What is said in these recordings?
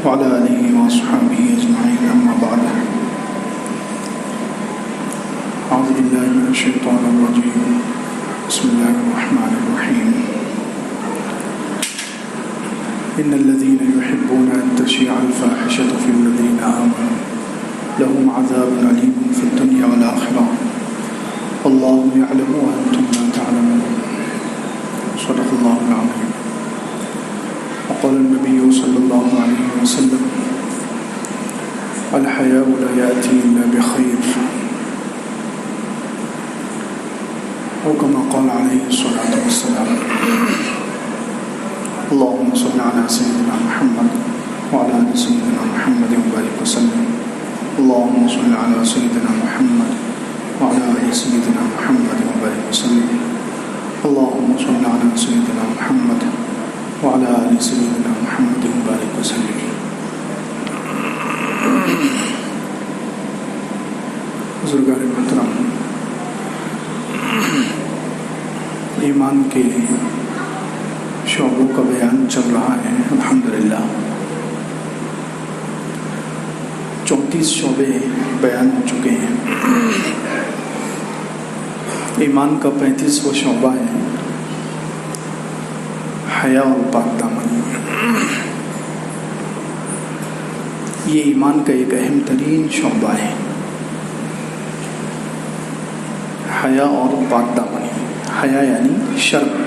وعلى آله وصحبه أجمعين أما بعد أعوذ بالله من الشيطان الرجيم بسم الله الرحمن الرحيم إن الذين يحبون أن تشيع الفاحشة في الذين آمنوا لهم عذاب أليم في الدنيا والآخرة والله يعلم وأنتم لا تعلمون صدق الله العظيم. وقال النبي صلى الله عليه وسلم الحياء لا يأتي إلا بخير أو كما قال عليه الصلاة والسلام. اللهم صل على سيدنا محمد وعلى آل سيدنا محمد وبارك وسلم. اللهم صل على سيدنا محمد وعلى آل سيدنا محمد وبارك وسلم. اللهم صل على سيدنا محمد وعلى آل سيدنا محمد وبارك وسلم. بزرگان محترم، ایمان کے شعبوں کا بیان چل رہا ہے. الحمدللہ 34 شعبے بیان ہو چکے ہیں. ایمان کا 35واں شعبہ ہے حیا اور پاک دامنی. یہ ایمان کا ایک اہم ترین شعبہ ہے، حیا اور پاک دامنی. حیا یعنی شرم.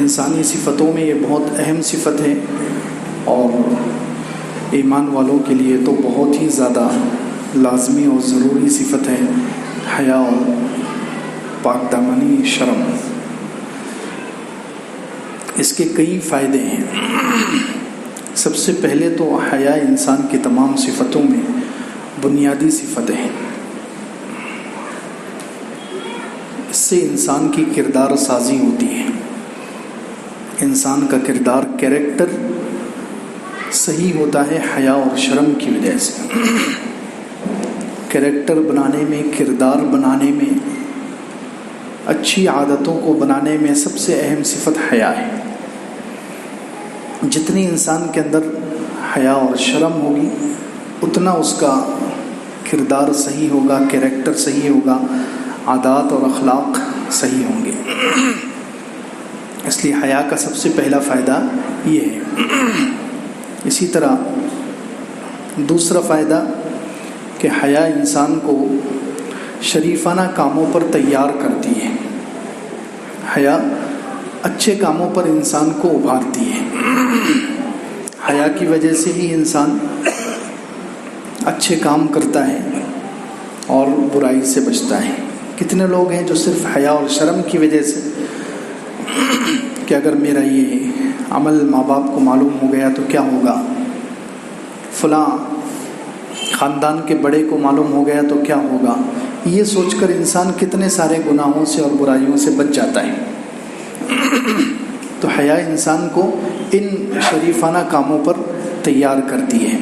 انسانی صفتوں میں یہ بہت اہم صفت ہے اور ایمان والوں کے لیے تو بہت ہی زیادہ لازمی اور ضروری صفت ہے حیا اور پاک دامنی، شرم. اس کے کئی فائدے ہیں. سب سے پہلے تو حیا انسان کی تمام صفتوں میں بنیادی صفت ہے. اس سے انسان کی کردار سازی ہوتی ہے. انسان کا کردار، کیریکٹر صحیح ہوتا ہے حیا اور شرم کی وجہ سے. کیریکٹر بنانے میں، کردار بنانے میں، اچھی عادتوں کو بنانے میں سب سے اہم صفت حیا ہے. جتنی انسان کے اندر حیا اور شرم ہوگی اتنا اس کا کردار صحیح ہوگا، کیریکٹر صحیح ہوگا، عادات اور اخلاق صحیح ہوں گے. اس لیے حیا کا سب سے پہلا فائدہ یہ ہے. اسی طرح دوسرا فائدہ کہ حیا انسان کو شریفانہ کاموں پر تیار کرتی ہے. حیا اچھے کاموں پر انسان کو ابھارتی ہے. حیا کی وجہ سے ہی انسان اچھے کام کرتا ہے اور برائی سے بچتا ہے. کتنے لوگ ہیں جو صرف حیا اور شرم کی وجہ سے کہ اگر میرا یہ عمل ماں باپ کو معلوم ہو گیا تو کیا ہوگا، فلاں خاندان کے بڑے کو معلوم ہو گیا تو کیا ہوگا، یہ سوچ کر انسان کتنے سارے گناہوں سے اور برائیوں سے بچ جاتا ہے. تو حیا انسان کو ان شریفانہ کاموں پر تیار کرتی ہے.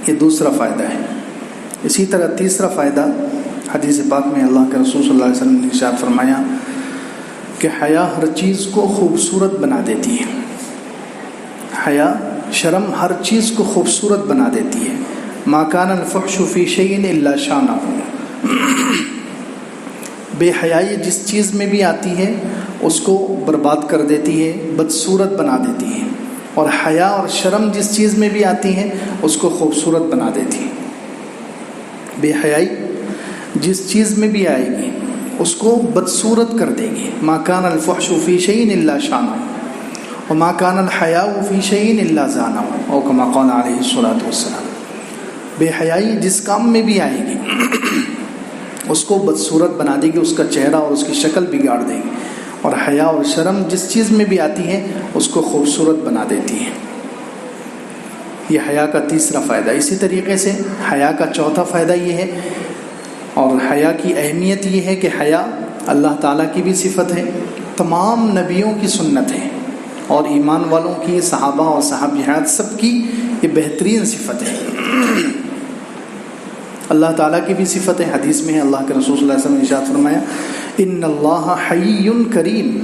یہ دوسرا فائدہ ہے. اسی طرح تیسرا فائدہ حدیث پاک میں اللہ کے رسول صلی اللہ علیہ وسلم نے ارشاد فرمایا کہ حیا ہر چیز کو خوبصورت بنا دیتی ہے. حیا، شرم ہر چیز کو خوبصورت بنا دیتی ہے. ما کان الفحش فی شیء الا شانہ. بے حیائی جس چیز میں بھی آتی ہے اس کو برباد کر دیتی ہے، بدصورت بنا دیتی ہے. اور حیا اور شرم جس چیز میں بھی آتی ہے اس کو خوبصورت بنا دیتی ہے. بے حیائی جس چیز میں بھی آئے گی اس کو بدصورت کر دے گی. ما کان الفحش فی شیء الا شانہ وما کان الحیاء فی شیء الا زانہ او کما قال علیہ الصلوۃ والسلام. بے حیائی جس کام میں بھی آئے گی اس کو بدصورت بنا دے گی، اس کا چہرہ اور اس کی شکل بگاڑ دے گی. اور حیا اور شرم جس چیز میں بھی آتی ہے اس کو خوبصورت بنا دیتی ہے. یہ حیا کا تیسرا فائدہ. اسی طریقے سے حیا کا چوتھا فائدہ یہ ہے، اور حیا کی اہمیت یہ ہے کہ حیا اللہ تعالیٰ کی بھی صفت ہے، تمام نبیوں کی سنت ہے، اور ایمان والوں کی، صحابہ اور صحابیات سب کی یہ بہترین صفت ہے. اللہ تعالیٰ کی بھی صفت ہے. حدیث میں ہے، اللہ کے رسول صلی اللہ علیہ وسلم نے ارشاد فرمایا ان اللہ حی کریم.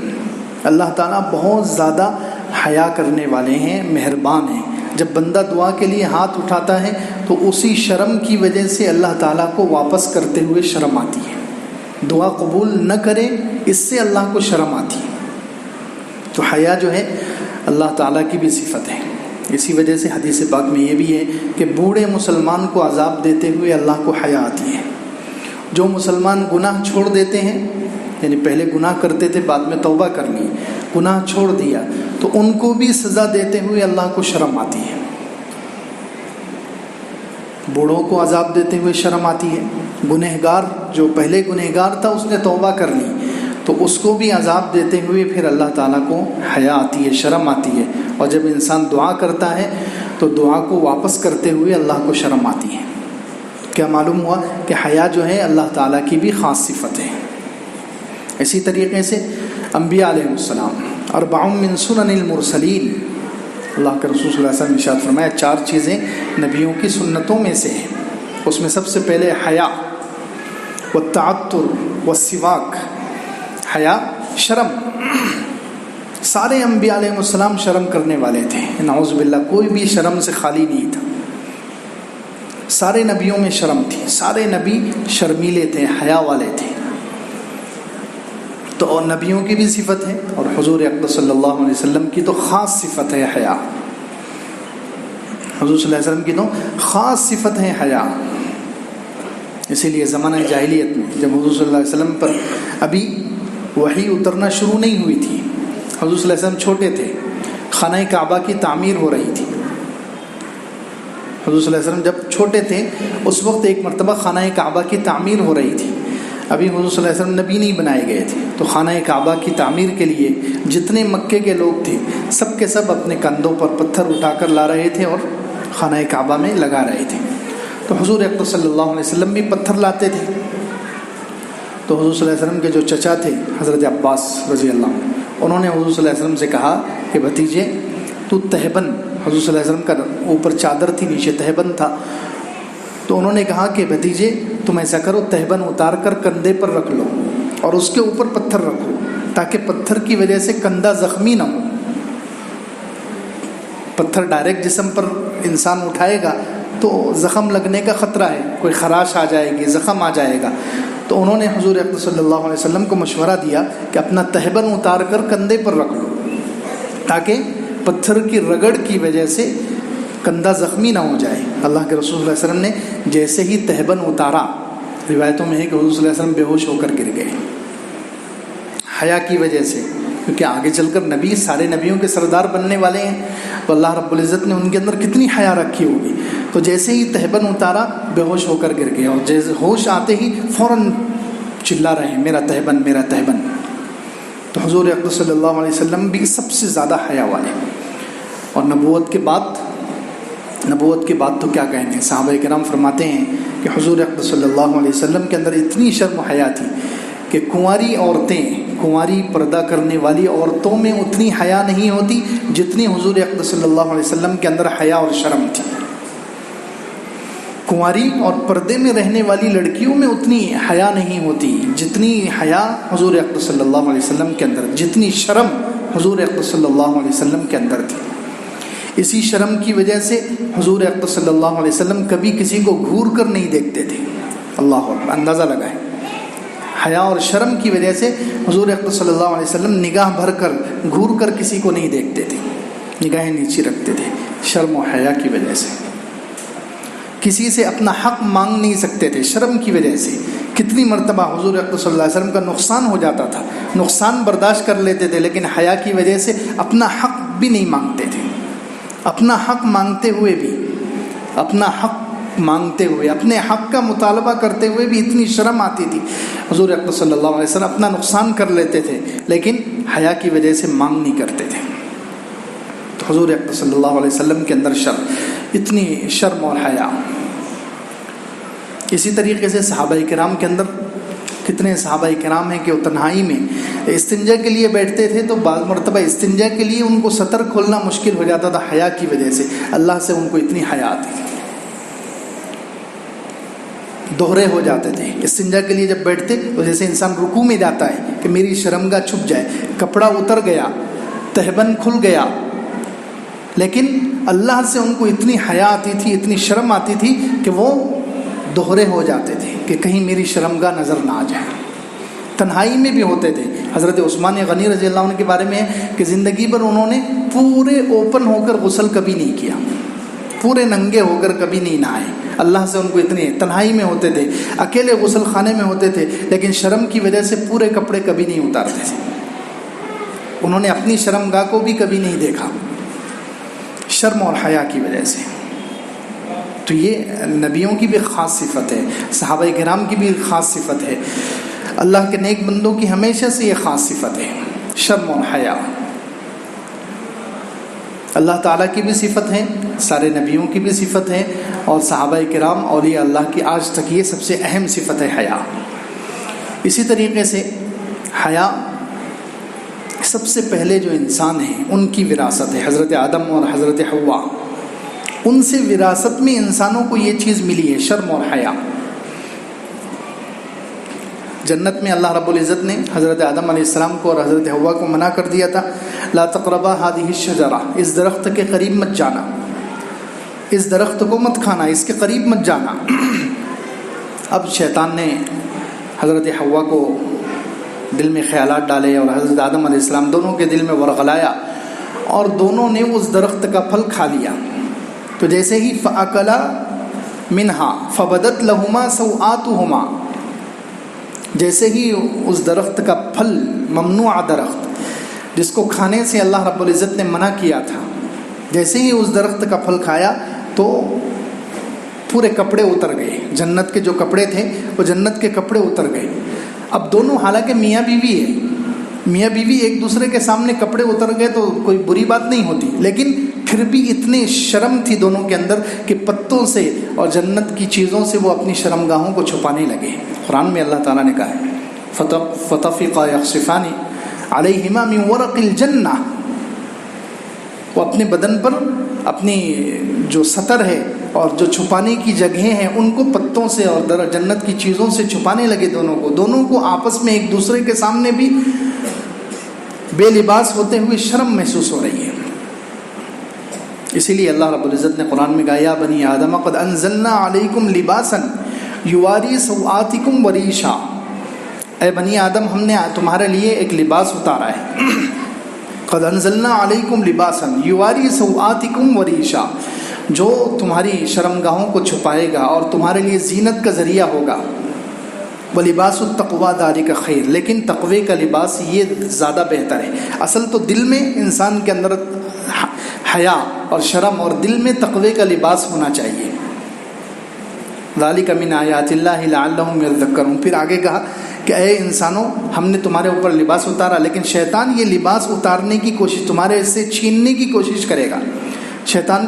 اللہ تعالیٰ بہت زیادہ حیا کرنے والے ہیں، مہربان ہیں۔ جب بندہ دعا کے لیے ہاتھ اٹھاتا ہے تو اسی شرم کی وجہ سے اللہ تعالیٰ کو واپس کرتے ہوئے شرم آتی ہے۔ دعا قبول نہ کرے اس سے اللہ کو شرم آتی ہے۔ تو حیا جو ہے اللہ تعالیٰ کی بھی صفت ہے۔ اسی وجہ سے حدیث پاک میں یہ بھی ہے کہ بوڑھے مسلمان کو عذاب دیتے ہوئے اللہ کو حیا آتی ہے۔ جو مسلمان گناہ چھوڑ دیتے ہیں، یعنی پہلے گناہ کرتے تھے بعد میں توبہ کر لی، گناہ چھوڑ دیا، تو ان کو بھی سزا دیتے ہوئے اللہ کو شرم آتی ہے۔ بوڑھوں کو عذاب دیتے ہوئے شرم آتی ہے۔ گنہگار جو پہلے گنہگار تھا اس نے توبہ کر لی تو اس کو بھی عذاب دیتے ہوئے پھر اللہ تعالیٰ کو حیا آتی ہے، شرم آتی ہے۔ اور جب انسان دعا کرتا ہے تو دعا کو واپس کرتے ہوئے اللہ کو شرم آتی ہے۔ کیا معلوم ہوا کہ حیا جو ہے اللہ تعالیٰ کی بھی خاص صفت ہے۔ اسی طریقے سے انبیاء علیہ السلام، اربع من سنن المرسلین، اللہ کے رسول صلی اللہ علیہ وسلم نے ارشاد فرمایا 4 چیزیں نبیوں کی سنتوں میں سے ہیں۔ اس میں سب سے پہلے حیا والتعطر والسواک۔ حیا، شرم۔ سارے انبیاء علیہ السلام شرم کرنے والے تھے، نعوذ باللہ کوئی بھی شرم سے خالی نہیں تھا۔ سارے نبیوں میں شرم تھی، سارے نبی شرمیلے تھے، حیا والے تھے۔ تو اور نبیوں کی بھی صفت ہے اور حضور اقدس صلی اللہ علیہ وسلم کی تو خاص صفت ہے حیا۔ حضور صلی اللہ علیہ وسلم کی تو خاص صفت ہے حیا۔ اسی لیے زمانہ جاہلیت میں جب حضور صلی اللہ علیہ وسلم پر ابھی وحی اترنا شروع نہیں ہوئی تھی، حضور صلی اللہ علیہ وسلم چھوٹے تھے، خانہ کعبہ کی تعمیر ہو رہی تھی۔ حضور صلی اللہ علیہ وسلم جب چھوٹے تھے اس وقت ایک مرتبہ خانہ کعبہ کی تعمیر ہو رہی تھی۔ ابھی حضور صلی اللہ علیہ وسلم نبی نہیں بنائے گئے تھے، تو خانہ کعبہ کی تعمیر کے لیے جتنے مکے کے لوگ تھے سب کے سب اپنے کندھوں پر پتھر اٹھا کر لا رہے تھے اور خانہ کعبہ میں لگا رہے تھے۔ تو حضور اقدس صلی اللہ علیہ وسلم بھی پتھر لاتے تھے۔ تو حضور صلی اللہ علیہ وسلم کے جو چچا تھے حضرت عباس رضی اللہ عنہ، انہوں نے حضور صلی اللہ علیہ وسلم سے کہا کہ بھتیجے تو تہبند، حضور صلی اللہ علیہ وسلم کا اوپر چادر تھی نیچے تہبند تھا، تو انہوں نے کہا کہ بھتیجے تم ایسا کرو تہبند اتار کر کندھے پر رکھ لو اور اس کے اوپر پتھر رکھو تاکہ پتھر کی وجہ سے کندھا زخمی نہ ہو۔ پتھر ڈائریکٹ جسم پر انسان اٹھائے گا تو زخم لگنے کا خطرہ ہے، کوئی خراش آ جائے گی، زخم آ جائے گا۔ تو انہوں نے حضور اقدس صلی اللہ علیہ وسلم کو مشورہ دیا کہ اپنا تہبند اتار کر کندھے پر رکھ لو تاکہ پتھر کی رگڑ کی وجہ سے کندھا زخمی نہ ہو جائے۔ اللہ کے رسول صلی اللہ علیہ وسلم نے جیسے ہی تہبند اتارا، روایتوں میں ہے کہ حضور صلی اللہ علیہ وسلم بے ہوش ہو کر گر گئے حیا کی وجہ سے، کیونکہ آگے چل کر نبی سارے نبیوں کے سردار بننے والے ہیں، تو اللہ رب العزت نے ان کے اندر کتنی حیا رکھی ہوگی۔ تو جیسے ہی تہبند اتارا بے ہوش ہو کر گر گئے، اور جیسے ہوش آتے ہی فوراً چلا رہے ہیں میرا تہبند میرا تہبند۔ تو حضور اقدس صلی اللہ علیہ وسلم بھی سب سے زیادہ حیا والے، اور نبوت کے بعد تو کیا کہیں گے۔ صحابہ کرام فرماتے ہیں کہ حضور اقدس صلی اللہ علیہ وسلم کے اندر اتنی شرم و حیا تھی کہ کنواری پردہ کرنے والی عورتوں میں اتنی حیا نہیں ہوتی جتنی حضور اقدس صلی اللہ علیہ وسلم کے اندر حیا اور شرم تھی۔ کنواری اور پردے میں رہنے والی لڑکیوں میں اتنی حیا نہیں ہوتی جتنی حیا حضور اقدس صلی اللہ علیہ وسلم کے اندر، جتنی شرم حضور اقدس صلی اللہ علیہ وسلم کے اندر تھی۔ اسی شرم کی وجہ سے حضور اقدس صلی اللہ علیہ وسلم کبھی کسی کو گھور کر نہیں دیکھتے تھے۔ اللہ اکبر، اندازہ لگائیں، حیا اور شرم کی وجہ سے حضور اقدس صلی اللہ علیہ وسلم نگاہ بھر کر گھور کر کسی کو نہیں دیکھتے تھے، نگاہیں نیچی رکھتے تھے، شرم و حیا کی وجہ سے۔ کسی سے اپنا حق مانگ نہیں سکتے تھے شرم کی وجہ سے۔ کتنی مرتبہ حضور اقدس صلی اللہ علیہ وسلم کا نقصان ہو جاتا تھا، نقصان برداشت کر لیتے تھے، لیکن حیا کی وجہ سے اپنا حق بھی نہیں مانگتے تھے۔ اپنا حق مانگتے ہوئے اپنے حق کا مطالبہ کرتے ہوئے بھی اتنی شرم آتی تھی۔ حضور اقدس صلی اللہ علیہ وسلم اپنا نقصان کر لیتے تھے لیکن حیا کی وجہ سے مانگ نہیں کرتے تھے۔ تو حضور اقدس صلی اللہ علیہ وسلم کے اندر اتنی شرم اور حیا۔ اسی طریقے سے صحابہ کرام کے اندر کتنے صحابہ کرام ہیں کہ وہ تنہائی میں استنجا کے لیے بیٹھتے تھے تو بعض مرتبہ استنجا کے لیے ان کو سطر کھولنا مشکل ہو جاتا تھا حیا کی وجہ سے، اللہ سے ان کو اتنی حیا آتی تھی۔ دوہرے ہو جاتے تھے استنجا کے لیے، جب بیٹھتے تو جیسے انسان رکوع میں جاتا ہے کہ میری شرمگاہ چھپ جائے، کپڑا اتر گیا، تہبند کھل گیا لیکن اللہ سے ان کو اتنی حیا آتی تھی، اتنی شرم آتی تھی کہ وہ دوہرے ہو جاتے تھے کہ کہیں میری شرمگاہ نظر نہ آ جائے. تنہائی میں بھی ہوتے تھے. حضرت عثمان غنی رضی اللہ عنہ کے بارے میں ہے کہ زندگی بھر انہوں نے پورے اوپن ہو کر غسل کبھی نہیں کیا، پورے ننگے ہو کر کبھی نہیں نہائے. اللہ سے ان کو اتنی تنہائی میں ہوتے تھے، اکیلے غسل خانے میں ہوتے تھے، لیکن شرم کی وجہ سے پورے کپڑے کبھی نہیں اتارتے تھے. انہوں نے اپنی شرمگاہ کو بھی کبھی نہیں دیکھا، شرم اور حیا کی وجہ سے. تو یہ نبیوں کی بھی خاص صفت ہے، صحابہ کرام کی بھی خاص صفت ہے، اللہ کے نیک بندوں کی ہمیشہ سے یہ خاص صفت ہے، شرم اور حیا. اللہ تعالیٰ کی بھی صفت ہے، سارے نبیوں کی بھی صفت ہے، اور صحابہ کرام اولیاء اللہ کی آج تک یہ سب سے اہم صفت ہے حیا. اسی طریقے سے حیا سب سے پہلے جو انسان ہیں ان کی وراثت ہے. حضرت آدم اور حضرت حوا، ان سے وراثت میں انسانوں کو یہ چیز ملی ہے، شرم اور حیا. جنت میں اللہ رب العزت نے حضرت آدم علیہ السلام کو اور حضرت حوا کو منع کر دیا تھا، لا تقربا هذه الشجرہ، اس درخت کے قریب مت جانا، اس درخت کو مت کھانا، اس کے قریب مت جانا. اب شیطان نے حضرت حوا کو دل میں خیالات ڈالے اور حضرت آدم علیہ السلام دونوں کے دل میں ورغلایا، اور دونوں نے اس درخت کا پھل کھا لیا. تو جیسے ہی فَأَكَلَا مِنْهَا فَبَدَتْ لَهُمَا سَوْآتُهُمَا، جیسے ہی اس درخت کا پھل، ممنوع درخت جس کو کھانے سے اللہ رب العزت نے منع کیا تھا، جیسے ہی اس درخت کا پھل کھایا تو پورے کپڑے اتر گئے. جنت کے جو کپڑے تھے وہ جنت کے کپڑے اتر گئے. اب دونوں حالانکہ میاں بیوی ہے، میاں بیوی ایک دوسرے کے سامنے کپڑے اتر گئے تو کوئی بری بات نہیں ہوتی، لیکن پھر بھی اتنی شرم تھی دونوں کے اندر کہ پتوں سے اور جنت کی چیزوں سے وہ اپنی شرمگاہوں کو چھپانے لگے. قرآن میں اللہ تعالیٰ نے کہا ہے فَطَفِقَا يَخْصِفَانِ عَلَيْهِمَا مِنْ وَرَقِ الْجَنَّةِ، وہ اپنے بدن پر اپنی جو سطر ہے اور جو چھپانے کی جگہیں ہیں ان کو پتوں سے اور جنت کی چیزوں سے چھپانے لگے. دونوں کو آپس میں ایک دوسرے کے سامنے بھی بے لباس ہوتے ہوئے شرم محسوس ہو رہی ہے. اسی لیے اللہ رب العزت نے قرآن میں کہا یا بنی آدم قد انزلنا علیکم لباسا یواری سوآتکم وریشا، اے بنی آدم ہم نے تمہارے لیے ایک لباس اتارا ہے. قد انزلنا علیکم لباسا یواری سوآتکم وریشا، جو تمہاری شرمگاہوں کو چھپائے گا اور تمہارے لیے زینت کا ذریعہ ہوگا. وَلِبَاسُ التَّقْوَىٰ ذَلِكَ خَيْرٌ، لیکن تقوی کا لباس یہ زیادہ بہتر ہے. اصل تو دل میں انسان کے اندر حیا اور شرم اور دل میں تقوی کا لباس ہونا چاہیے. ذَلِكَ مِنْ آیَاتِ اللَّهِ لَعَلَّهُمْ يَذَّكَّرُونَ. پھر آگے کہا کہ اے انسانوں ہم نے تمہارے اوپر لباس اتارا، لیکن شیطان یہ لباس اتارنے کی کوشش، تمہارے سے چھیننے کی کوشش کرے گا. شیطان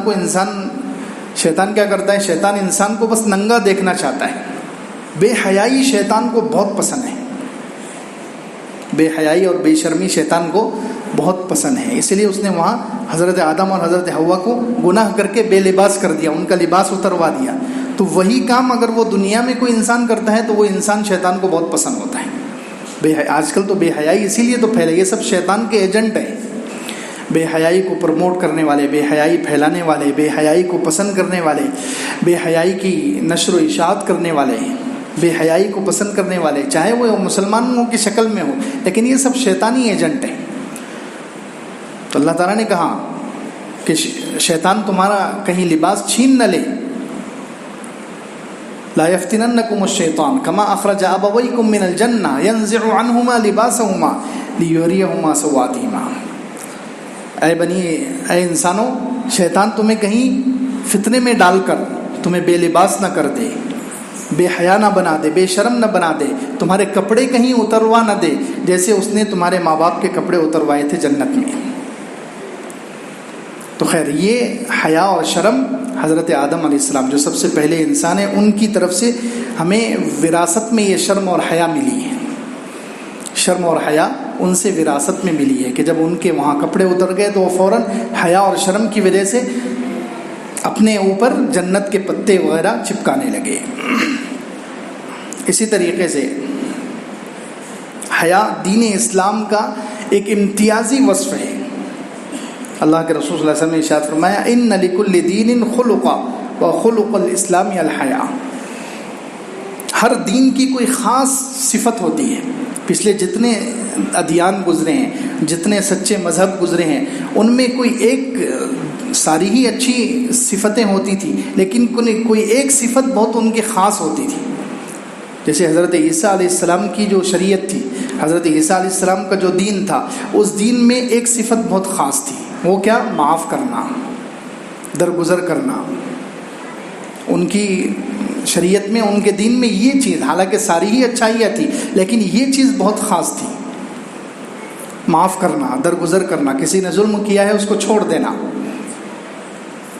کیا کرتا ہے؟ شیطان انسان کو بس ننگا دیکھنا چاہتا ہے. بے حیائی شیطان کو بہت پسند ہے، بے حیائی اور بے شرمی شیطان کو بہت پسند ہے. اس لیے اس نے وہاں حضرت آدم اور حضرت حوا کو گناہ کر کے بے لباس کر دیا، ان کا لباس اتروا دیا. تو وہی کام اگر وہ دنیا میں کوئی انسان کرتا ہے تو وہ انسان شیطان کو بہت پسند ہوتا ہے. آج کل تو بے حیائی اسی لیے تو پھیلے، یہ سب شیطان کے ایجنٹ ہیں. بے حیائی کو پروموٹ کرنے والے، بے حیائی پھیلانے والے، بے حیائی کو پسند کرنے والے، بے حیائی کی نشر و اشاعت کرنے والے، بے حیائی کو پسند کرنے والے، چاہے وہ مسلمانوں کی شکل میں ہو، لیکن یہ سب شیطانی ایجنٹ ہیں. تو اللہ تعالیٰ نے کہا کہ شیطان تمہارا کہیں لباس چھین نہ لے. لا يفتننكم الشيطان كما اخرج ابويكم من الجنة ينزع عنهما لباسهما ليريهما سوآتهما. اے انسانوں، شیطان تمہیں کہیں فتنے میں ڈال کر تمہیں بے لباس نہ کر دے، بے حیا نہ بنا دے، بے شرم نہ بنا دے، تمہارے کپڑے کہیں اتروا نہ دے جیسے اس نے تمہارے ماں باپ کے کپڑے اتروائے تھے جنت میں. تو خیر یہ حیا اور شرم حضرت آدم علیہ السلام جو سب سے پہلے انسان ہیں ان کی طرف سے ہمیں وراثت میں یہ شرم اور حیا ملی ہے. شرم اور حیا ان سے وراثت میں ملی ہے کہ جب ان کے وہاں کپڑے اتر گئے تو وہ فوراً حیا اور شرم کی وجہ سے اپنے اوپر جنت کے پتے وغیرہ چپکانے لگے. اسی طریقے سے حیا دین اسلام کا ایک امتیازی وصف ہے. اللہ کے رسول صلی اللہ علیہ وسلم نے ارشاد فرمایا ان لکل دین خلقا وخلق الاسلام الحیا، ہر دین کی کوئی خاص صفت ہوتی ہے. پچھلے جتنے ادیان گزرے ہیں، جتنے سچے مذہب گزرے ہیں، ان میں کوئی ایک، ساری ہی اچھی صفتیں ہوتی تھیں لیکن کوئی ایک صفت بہت ان کی خاص ہوتی تھی. جیسے حضرت عیسیٰ علیہ السلام کی جو شریعت تھی، حضرت عیسیٰ علیہ السلام کا جو دین تھا، اس دین میں ایک صفت بہت خاص تھی. وہ کیا؟ معاف کرنا، درگزر کرنا. ان کی شریعت میں، ان کے دین میں یہ چیز، حالانکہ ساری ہی اچھائیاں تھی لیکن یہ چیز بہت خاص تھی. معاف کرنا، درگزر کرنا، کسی نے ظلم کیا ہے اس کو چھوڑ دینا،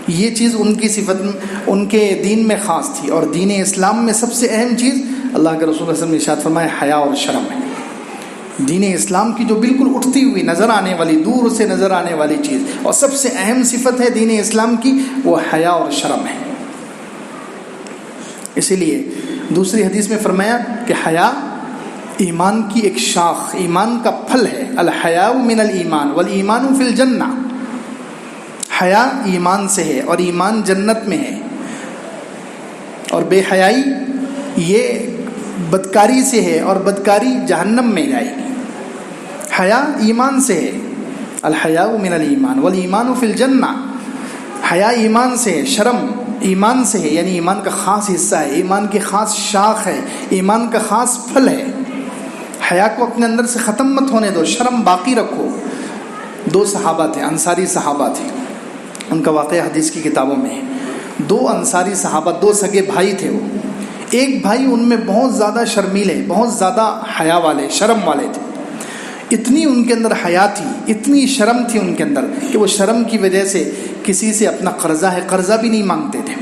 یہ چیز ان کی صفت، ان کے دین میں خاص تھی. اور دین اسلام میں سب سے اہم چیز اللہ کے رسول صلی اللہ علیہ وسلم نے ارشاد فرمایا حیا اور شرم ہے. دین اسلام کی جو بالکل اٹھتی ہوئی نظر آنے والی، دور سے نظر آنے والی چیز اور سب سے اہم صفت ہے دین اسلام کی، وہ حیا اور شرم ہے. اسی لیے دوسری حدیث میں فرمایا کہ حیا ایمان کی ایک شاخ، ایمان کا پھل ہے. الحیاء من الایمان والایمان فی الجنہ. حیا ایمان سے ہے اور ایمان جنت میں ہے. اور بے حیائی یہ بدکاری سے ہے اور بدکاری جہنم میں جائے گی. حیا ایمان سے ہے. الحیاء من الایمان والایمان فی الجنہ. حیا ایمان سے ہے، شرم ایمان سے ہے، یعنی ایمان کا خاص حصہ ہے، ایمان کی خاص شاخ ہے، ایمان کا خاص پھل ہے. حیا کو اپنے اندر سے ختم مت ہونے دو، شرم باقی رکھو. 2 صحابہ تھے، انصاری صحابہ تھے، ان کا واقعہ حدیث کی کتابوں میں ہے. 2 انصاری صحابہ، 2 سگے بھائی تھے. وہ ایک بھائی ان میں بہت زیادہ شرمیلے، بہت زیادہ حیا والے، شرم والے تھے. اتنی ان کے اندر حیا تھی، اتنی شرم تھی ان کے اندر کہ وہ شرم کی وجہ سے کسی سے اپنا قرضہ بھی نہیں مانگتے تھے،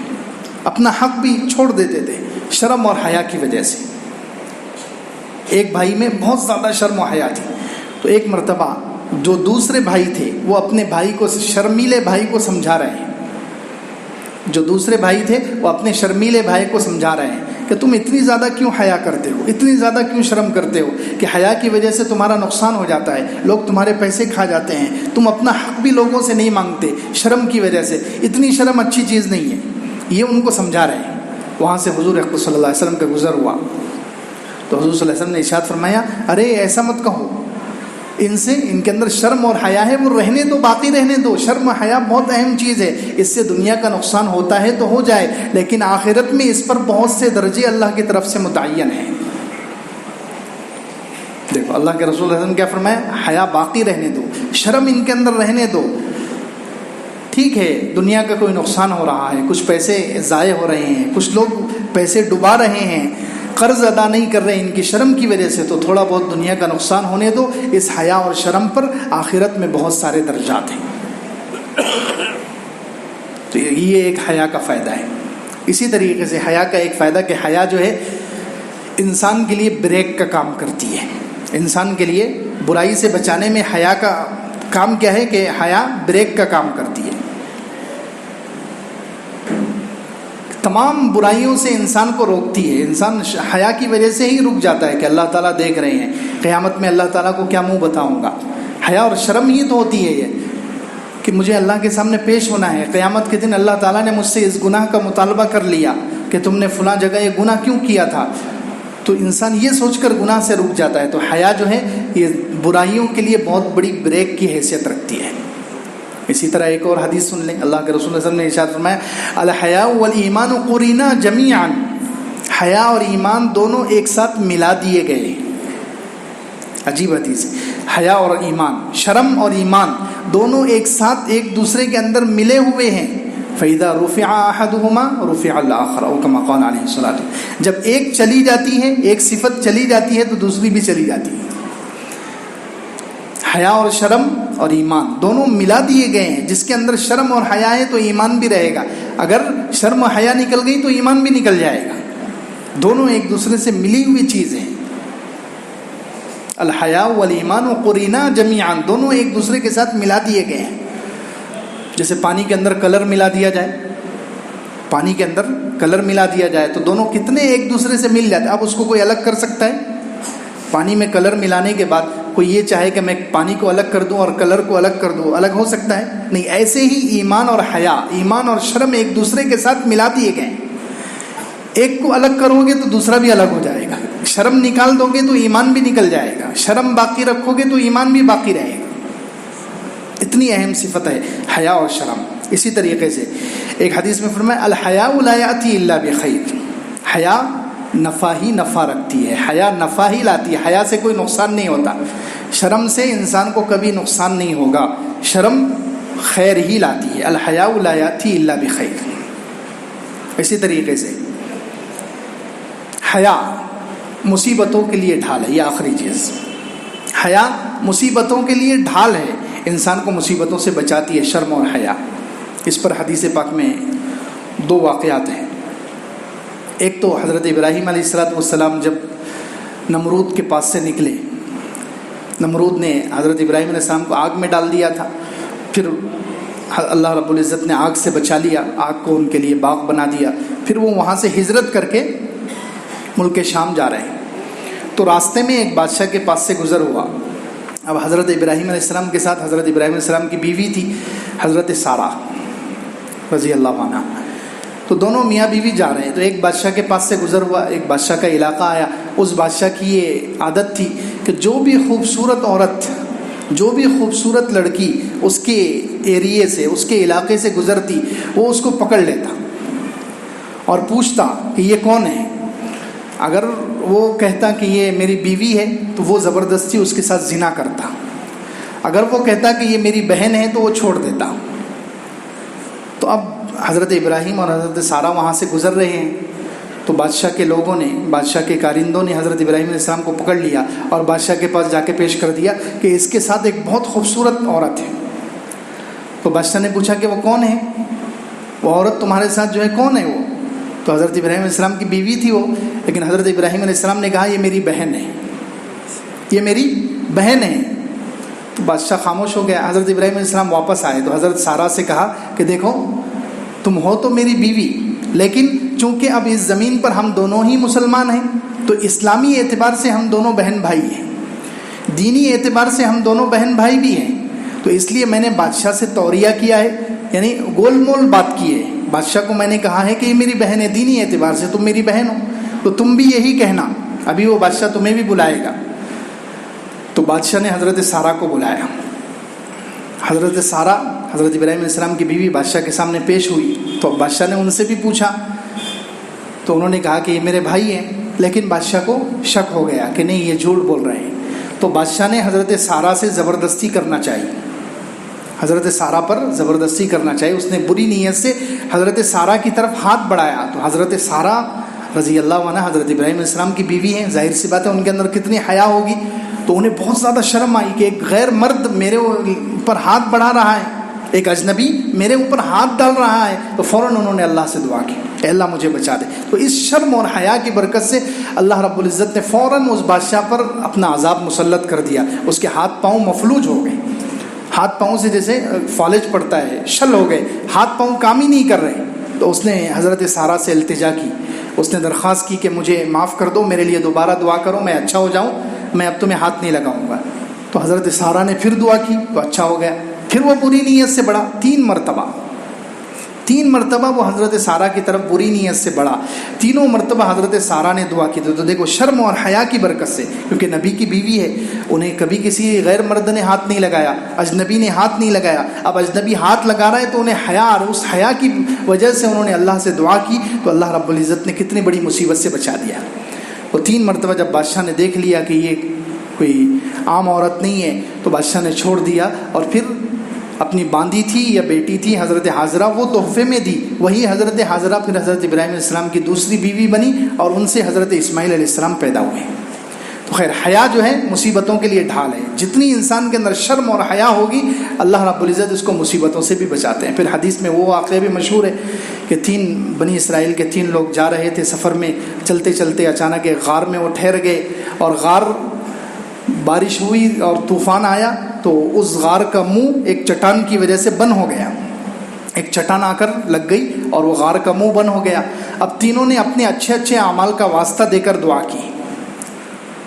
اپنا حق بھی چھوڑ دیتے تھے، شرم اور حیا کی وجہ سے. ایک بھائی میں بہت زیادہ شرم و حیا تھی. تو ایک مرتبہ جو دوسرے بھائی تھے وہ اپنے بھائی کو، شرمیلے بھائی کو سمجھا رہے ہیں. جو دوسرے بھائی تھے وہ اپنے شرمیلے بھائی کو سمجھا رہے ہیں کہ تم اتنی زیادہ کیوں حیا کرتے ہو، اتنی زیادہ کیوں شرم کرتے ہو کہ حیا کی وجہ سے تمہارا نقصان ہو جاتا ہے، لوگ تمہارے پیسے کھا جاتے ہیں، تم اپنا حق بھی لوگوں سے نہیں مانگتے شرم کی وجہ سے. اتنی شرم اچھی چیز نہیں ہے. یہ ان کو سمجھا رہے ہیں. وہاں سے حضور اکرم صلی اللہ علیہ وسلم کا گزر ہوا تو حضور صلی اللہ علیہ وسلم نے ارشاد فرمایا ارے ایسا مت کہو، ان سے، ان کے اندر شرم اور حیا ہے، وہ رہنے دو، باقی رہنے دو. شرم و حیا بہت اہم چیز ہے. اس سے دنیا کا نقصان ہوتا ہے تو ہو جائے، لیکن آخرت میں اس پر بہت سے درجے اللہ کی طرف سے متعین ہیں. دیکھو اللہ کے رسول صلی اللہ علیہ وسلم کیا فرمایا، حیا باقی رہنے دو، شرم ان کے اندر رہنے دو. ٹھیک ہے دنیا کا کوئی نقصان ہو رہا ہے، کچھ پیسے ضائع ہو رہے ہیں، کچھ لوگ پیسے ڈبا رہے ہیں، قرض ادا نہیں کر رہے ان کی شرم کی وجہ سے، تو تھوڑا بہت دنیا کا نقصان ہونے دو. اس حیا اور شرم پر آخرت میں بہت سارے درجات ہیں. تو یہ ایک حیا کا فائدہ ہے. اسی طریقے سے حیا کا ایک فائدہ کہ حیا جو ہے انسان کے لیے بریک کا کام کرتی ہے. انسان کے لیے برائی سے بچانے میں حیا کا کام کیا ہے کہ حیا بریک کا کام کرتی ہے. تمام برائیوں سے انسان کو روکتی ہے. انسان حیا کی وجہ سے ہی رک جاتا ہے کہ اللہ تعالیٰ دیکھ رہے ہیں، قیامت میں اللہ تعالیٰ کو کیا منہ بتاؤں گا. حیا اور شرم ہی تو ہوتی ہے یہ کہ مجھے اللہ کے سامنے پیش ہونا ہے. قیامت کے دن اللہ تعالیٰ نے مجھ سے اس گناہ کا مطالبہ کر لیا کہ تم نے فلاں جگہ یہ گناہ کیوں کیا تھا، تو انسان یہ سوچ کر گناہ سے رک جاتا ہے. تو حیا جو ہے یہ برائیوں کے لیے بہت بڑی بریک کی حیثیت رکھتی ہے. اسی طرح ایک اور حدیث سن لیں. اللہ کے رسول صلی اللہ علیہ وسلم نے ارشاد فرمایا الحیاء والایمان قرینا جمیعا. حیا اور ایمان دونوں ایک ساتھ ملا دیے گئے. عجیب حدیث. حیا اور ایمان، شرم اور ایمان دونوں ایک ساتھ ایک دوسرے کے اندر ملے ہوئے ہیں. فَإِذَا رُفِعَ أَحَدُهُمَا رُفِعَ الْآخَرُ أَوْ كَمَا قَالَ عَلَيْهِ الصَّلَاةُ. جب ایک چلی جاتی ہے، ایک صفت چلی جاتی ہے تو دوسری بھی چلی جاتی ہے. حیا اور شرم اور ایمان دونوں ملا دیے گئے ہیں. جس کے اندر شرم اور حیا ہے تو ایمان بھی رہے گا، اگر شرم و حیا نکل گئی تو ایمان بھی نکل جائے گا. دونوں ایک دوسرے سے ملی ہوئی چیز ہیں. الحیاء والایمان قرینا جمیعا، دونوں ایک دوسرے کے ساتھ ملا دیے گئے ہیں. جیسے پانی کے اندر کلر ملا دیا جائے، پانی کے اندر کلر ملا دیا جائے تو دونوں کتنے ایک دوسرے سے مل جاتے ہیں. اب اس کو کوئی الگ کر سکتا ہے؟ پانی میں کلر ملانے کے بعد کوئی یہ چاہے کہ میں پانی کو الگ کر دوں اور کلر کو الگ کر دوں، الگ ہو سکتا ہے؟ نہیں. ایسے ہی ایمان اور حیا، ایمان اور شرم ایک دوسرے کے ساتھ ملا دیے گئے. ایک کو الگ کرو گے تو دوسرا بھی الگ ہو جائے گا. شرم نکال دو گے تو ایمان بھی نکل جائے گا، شرم باقی رکھو گے تو ایمان بھی باقی رہے گا. اتنی اہم صفت ہے حیا اور شرم. اسی طریقے سے ایک حدیث میں فرمایا الحیاء لا یأتی الا بخیر، حیا نفع ہی نفع رکھتی ہے، حیا نفع ہی لاتی ہے، حیا سے کوئی نقصان نہیں ہوتا. شرم سے انسان کو کبھی نقصان نہیں ہوگا، شرم خیر ہی لاتی ہے. الحیاء لا یأتی الا بخیر. اسی طریقے سے حیا مصیبتوں کے لیے ڈھال ہے. یہ آخری چیز، حیا مصیبتوں کے لیے ڈھال ہے، انسان کو مصیبتوں سے بچاتی ہے شرم اور حیا. اس پر حدیث پاک میں 2 واقعات ہیں. ایک تو حضرت ابراہیم علیہ السلام جب نمرود کے پاس سے نکلے، نمرود نے حضرت ابراہیم علیہ السلام کو آگ میں ڈال دیا تھا، پھر اللہ رب العزت نے آگ سے بچا لیا، آگ کو ان کے لیے باغ بنا دیا. پھر وہ وہاں سے ہجرت کر کے ملک شام جا رہے ہیں. تو راستے میں ایک بادشاہ کے پاس سے گزر ہوا. اب حضرت ابراہیم علیہ السلام کے ساتھ حضرت ابراہیم علیہ السلام کی بیوی تھی حضرت سارہ رضی اللہ عنہ. تو دونوں میاں بیوی جا رہے ہیں. تو ایک بادشاہ کے پاس سے گزر ہوا، ایک بادشاہ کا علاقہ آیا. اس بادشاہ کی یہ عادت تھی کہ جو بھی خوبصورت عورت، جو بھی خوبصورت لڑکی اس کے ایریے سے، اس کے علاقے سے گزرتی، وہ اس کو پکڑ لیتا اور پوچھتا کہ یہ کون ہے. اگر وہ کہتا کہ یہ میری بیوی ہے تو وہ زبردستی اس کے ساتھ زنا کرتا. اگر وہ کہتا کہ یہ میری بہن ہے تو وہ چھوڑ دیتا. تو اب حضرت ابراہیم اور حضرت سارہ وہاں سے گزر رہے ہیں. تو بادشاہ کے لوگوں نے، بادشاہ کے کارندوں نے حضرت ابراہیم علیہ السلام کو پکڑ لیا اور بادشاہ کے پاس جا کے پیش کر دیا کہ اس کے ساتھ ایک بہت خوبصورت عورت ہے. تو بادشاہ نے پوچھا کہ وہ کون ہے، وہ عورت تمہارے ساتھ جو ہے کون ہے وہ؟ تو حضرت ابراہیم علیہ السلام کی بیوی تھی وہ. لیکن حضرت ابراہیم علیہ السلام نے کہا یہ میری بہن ہے، یہ میری بہن ہے. تو بادشاہ خاموش ہو گیا. حضرت ابراہیم علیہ السلام واپس آئے تو حضرت سارہ سے کہا کہ دیکھو تم ہو تو میری بیوی، لیکن چونکہ اب اس زمین پر ہم دونوں ہی مسلمان ہیں تو اسلامی اعتبار سے ہم دونوں بہن بھائی ہیں، دینی اعتبار سے ہم دونوں بہن بھائی بھی ہیں. تو اس لیے میں نے بادشاہ سے توریہ کیا ہے، یعنی گول مول بات کی ہے. بادشاہ کو میں نے کہا ہے کہ یہ میری بہن ہے، دینی اعتبار سے تم میری بہن ہو تو تم بھی یہی کہنا. ابھی وہ بادشاہ تمہیں بھی بلائے گا. تو بادشاہ نے حضرت سارہ کو بلایا. حضرت سارہ حضرت ابراہیم علیہ السلام کی بیوی بادشاہ کے سامنے پیش ہوئی. تو بادشاہ نے ان سے بھی پوچھا تو انہوں نے کہا کہ یہ میرے بھائی ہیں. لیکن بادشاہ کو شک ہو گیا کہ نہیں یہ جھوٹ بول رہے ہیں. تو بادشاہ نے حضرت سارہ سے زبردستی کرنا چاہیے، حضرت سارہ پر زبردستی کرنا چاہیے. اس نے بری نیت سے حضرت سارہ کی طرف ہاتھ بڑھایا. تو حضرت سارہ رضی اللہ عنہ حضرت ابراہیم علیہ السلام کی بیوی ہیں، ظاہر سی بات ہے ان کے اندر کتنی حیا ہوگی. تو انہیں بہت زیادہ شرم آئی کہ ایک غیر مرد میرے اوپر ہاتھ بڑھا رہا ہے، ایک اجنبی میرے اوپر ہاتھ ڈال رہا ہے. تو فوراً انہوں نے اللہ سے دعا کی اے اللہ مجھے بچا دے. تو اس شرم اور حیا کی برکت سے اللہ رب العزت نے فوراً اس بادشاہ پر اپنا عذاب مسلط کر دیا. اس کے ہاتھ پاؤں مفلوج ہو گئے، ہاتھ پاؤں سے جیسے فالج پڑتا ہے، شل ہو گئے، ہاتھ پاؤں کام ہی نہیں کر رہے. تو اس نے حضرت سارہ سے التجا کی، اس نے درخواست کی کہ مجھے معاف کر دو، میرے لیے دوبارہ دعا کرو، میں اچھا ہو جاؤں، میں اب تمہیں ہاتھ نہیں لگاؤں گا. تو حضرت سارہ نے پھر دعا کی تو اچھا ہو گیا. پھر وہ بری نیت سے بڑھا، 3 مرتبہ وہ حضرت سارہ کی طرف بری نیت سے بڑھا. تینوں مرتبہ حضرت سارہ نے دعا کی. تو دیکھو شرم اور حیا کی برکت سے، کیونکہ نبی کی بیوی ہے، انہیں کبھی کسی غیر مرد نے ہاتھ نہیں لگایا، اجنبی نے ہاتھ نہیں لگایا. اب اجنبی ہاتھ لگا رہا ہے تو انہیں حیا، اور اس حیا کی وجہ سے انہوں نے اللہ سے دعا کی تو اللہ رب العزت نے کتنی بڑی مصیبت سے بچا دیا. وہ 3 مرتبہ جب بادشاہ نے دیکھ لیا کہ یہ کوئی عام عورت نہیں ہے تو بادشاہ نے چھوڑ دیا. اور پھر اپنی باندھی تھی یا بیٹی تھی حضرت حاضرہ، وہ تحفے میں دی. وہی حضرت حاضرہ پھر حضرت ابراہیم علیہ السلام کی دوسری بیوی بنی اور ان سے حضرت اسماعیل علیہ السلام پیدا ہوئے. تو خیر حیا جو ہے مصیبتوں کے لیے ڈھال ہے. جتنی انسان کے اندر شرم اور حیا ہوگی اللہ رب العزت اس کو مصیبتوں سے بھی بچاتے ہیں. پھر حدیث میں وہ واقعہ بھی مشہور ہے کہ 3 بنی اسرائیل کے 3 لوگ جا رہے تھے سفر میں، چلتے چلتے اچانک ایک غار میں وہ ٹھہر گئے اور غار بارش ہوئی اور طوفان آیا تو اس غار کا منہ ایک چٹان کی وجہ سے بند ہو گیا. ایک چٹان آ کر لگ گئی اور وہ غار کا منہ بند ہو گیا. اب تینوں نے اپنے اچھے اچھے اعمال کا واسطہ دے کر دعا کی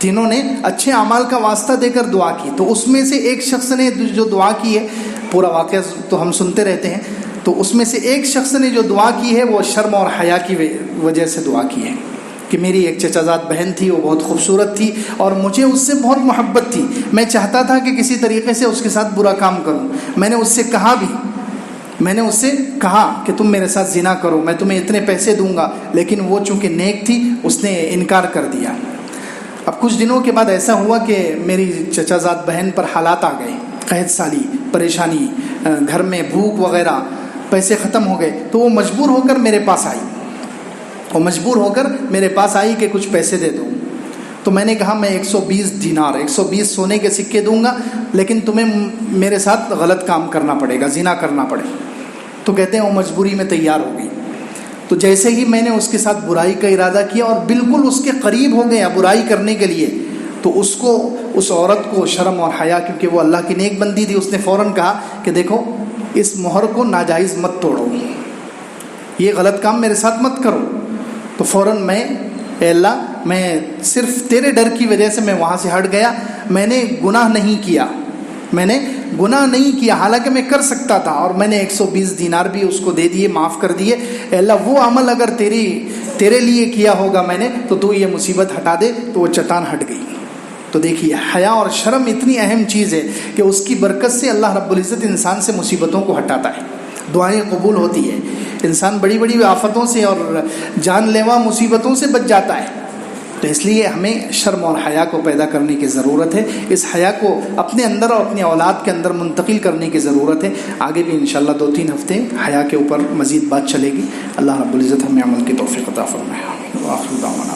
تینوں نے اچھے اعمال کا واسطہ دے کر دعا کی. تو اس میں سے ایک شخص نے جو دعا کی ہے، پورا واقعہ تو ہم سنتے رہتے ہیں، تو اس میں سے ایک شخص نے جو دعا کی ہے وہ شرم اور حیا کی وجہ سے دعا کی ہے کہ میری ایک چچا زاد بہن تھی، وہ بہت خوبصورت تھی اور مجھے اس سے بہت محبت تھی. میں چاہتا تھا کہ کسی طریقے سے اس کے ساتھ برا کام کروں. میں نے اس سے کہا کہ تم میرے ساتھ زنا کرو، میں تمہیں اتنے پیسے دوں گا، لیکن وہ چونکہ نیک تھی اس نے انکار کر دیا. اب کچھ دنوں کے بعد ایسا ہوا کہ میری چچا زاد بہن پر حالات آ گئے، قحط سالی، پریشانی، گھر میں بھوک وغیرہ، پیسے ختم ہو گئے. تو وہ مجبور ہو کر میرے پاس آئی کہ کچھ پیسے دے دو. تو میں نے کہا میں 120 دینار 120 سونے کے سکے دوں گا، لیکن تمہیں میرے ساتھ غلط کام کرنا پڑے گا، زنا کرنا پڑے. تو کہتے ہیں وہ مجبوری میں تیار ہو گئی. تو جیسے ہی میں نے اس کے ساتھ برائی کا ارادہ کیا اور بالکل اس کے قریب ہو گیا برائی کرنے کے لیے، تو اس عورت کو شرم اور حیا، کیونکہ وہ اللہ کی نیک بندی تھی، اس نے فوراً کہا کہ دیکھو اس مہر کو ناجائز مت توڑو، یہ غلط کام میرے ساتھ مت کرو. تو فوراً اے اللہ، میں صرف تیرے ڈر کی وجہ سے میں وہاں سے ہٹ گیا. میں نے گناہ نہیں کیا حالانکہ میں کر سکتا تھا، اور میں نے 120 دینار بھی اس کو دے دیے، معاف کر دیے. اے اللہ وہ عمل اگر تیرے لیے کیا ہوگا میں نے، تو یہ مصیبت ہٹا دے. تو وہ چٹان ہٹ گئی. تو دیکھیے حیا اور شرم اتنی اہم چیز ہے کہ اس کی برکت سے اللہ رب العزت انسان سے مصیبتوں کو ہٹاتا ہے، دعائیں قبول ہوتی ہے، انسان بڑی بڑی آفتوں سے اور جان لیوا مصیبتوں سے بچ جاتا ہے. تو اس لیے ہمیں شرم اور حیا کو پیدا کرنے کی ضرورت ہے. اس حیا کو اپنے اندر اور اپنی اولاد کے اندر منتقل کرنے کی ضرورت ہے. آگے بھی انشاءاللہ 2-3 ہفتے حیا کے اوپر مزید بات چلے گی. اللہ رب العزت ہمیں عمل کی توفیق عطا فرمائے. وآخر دعوانا